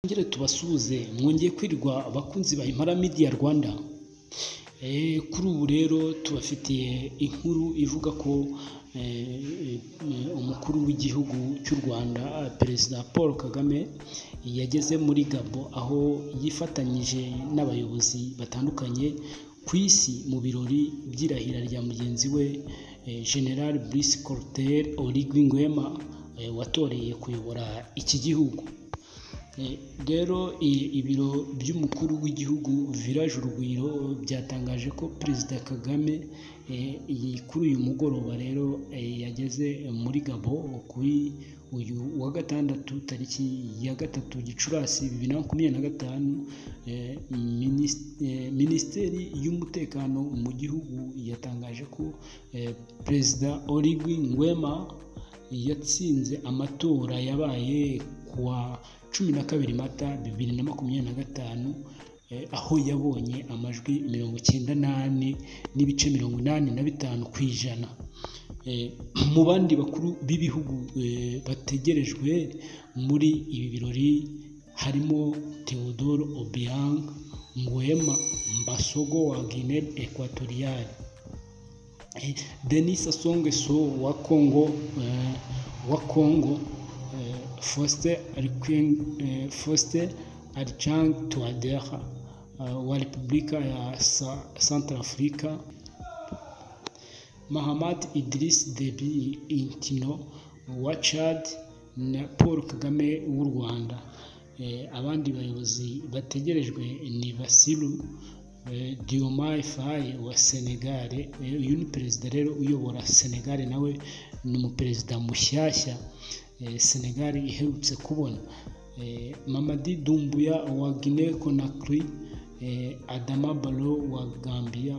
Ngire tubasuhuze mwongeye kwirirwa abakunzi ba Impala Media Rwanda. Kuri ubu rero tubafitiye inkuru ivuga ko umukuru w'igihugu cy'u Rwanda Perezida Paul Kagame yageze muri Gabon, aho yifatanyije n'abayobozi batandukanye ku isi mu birori by'irahira rya mugenzi we General Brice Clotaire Oligui Nguema watoreye kuyobora iki gihugu. Rero ibiro by'umukuru w'igihugu Village Urugwiro byatangaje ko Perezida Kagame kuri uyu mugoroba rero yageze muri Gabon kuri uyu wa gatandatu tariki ya 3 Gicurasi 2025. Minisiteri y'umutekano mu gihugu yatangaje ko Perezida Oligui Nguema yatsinze amatora yabaye kuwa 12 Mata 2025, aho yabonye amajwi 98.85% kw'ijana. Mu bandi bakuru b'ibihugu bategerejwe muri ibi birori harimo Theodore Obiang Nguema Mbasogo wa Guinée Equatoriale, Denis Sassou Nguesso wa Congo, Faustin Archange Touadera wa Repubulika ya Centrafrica, Mahamat Idriss Déby Itno wa Chad na Paul Kagame w'u Rwanda. Abandi bayobozi bategerejwe ni Bassirou Diomaye Faye wa Senegal. Uyu ni perezida rero uyobora Senegal, nawe ni umuperezida mushyashya Senegal iherutse kubona. Mamadi Doumbouya wa Guinée Conakry, Adama Barrow wa Gambia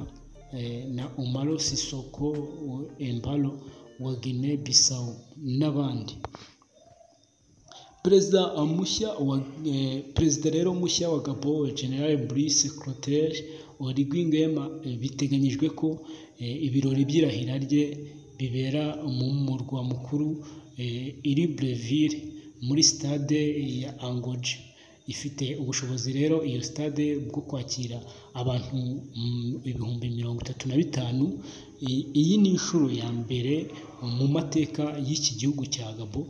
na Umaro Sissoco Embalo wa Guinée Bissau n'abandi. Perezida rero mushya wa Gabon General Brice Clotaire Oligui Nguema biteganyijwe ko ibirori by'irahira rye bibera mu murwa mukuru Libreville muri stade ya Angoji. Ifite ubushobozi rero iyo stade bwo kwakira abantu 35,000. Iyi ni inshuro ya mbere mu mateka y'iki gihugu cya Gabon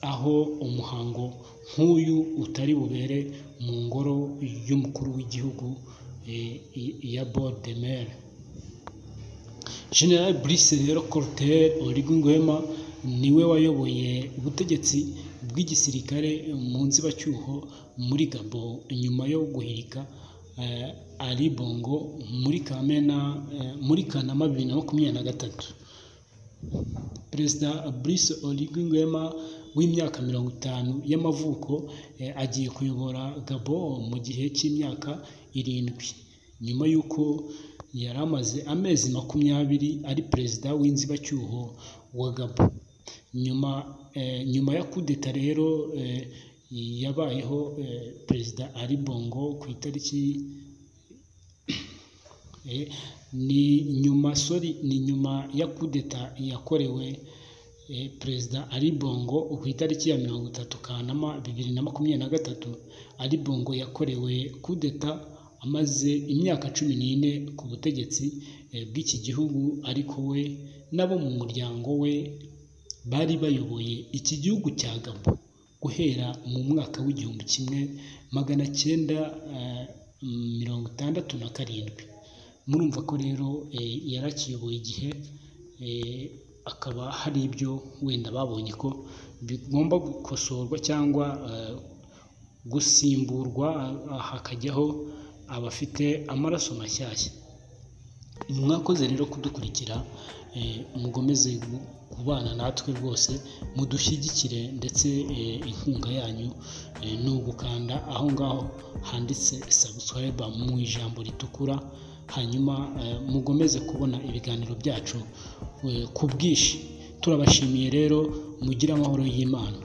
aho umuhango nk'uyu utari bubere mu ngoro y'umukuru w'igihugu ya Bord de Mer. General Brice rero Clotaire Oligui Nguema niwe wayoboye ubutegetsi bw'igisirikare mu nzibacyuho muri Gabon nyuma yo guhirika Ali Bongo muri Kanama 2023. Perezida Brice Oligui Nguema w'imyaka 50 y'amavuko agiye kuyobora Gabon mu gihe cy'imyaka 7 nyuma y'uko yari amaze amezi 20 ari perezida w'inzibacyuho wa Gabon. Nyuma ya kudeta rero yabayeho Perezida Ali Bongo ku itariki ni nyuma ya kudeta yakorewe Perezida Ali Bongo ku itariki ya 30 Kanama 2023. Ali Bongo yakorewe kudeta amaze imyaka 14 ku butegetsi bw'iki gihugu, ariko we nabo mu muryango we bari bayoboye iki gihugu cya Gabon guhera mu mwaka w'1967. Murumva ko rero yarakiyoboye igihe, akaba hari ibyo wenda babonye ko bigomba gukosorwa cyangwa gusimburwa, hakajyaho abafite amaraso mashyashya. Mwakoze rero kudukurikira, mugomeze kubana natwe rwose, mudushyigikire, ndetse inkunga yanyu ni ugukanda aho ngaho handitse subscribe mu ijambo ritukura, hanyuma mugomeze kubona ibiganiro byacu ku bwinshi. Turabashimiye rero, mugire amahoro y'Imana.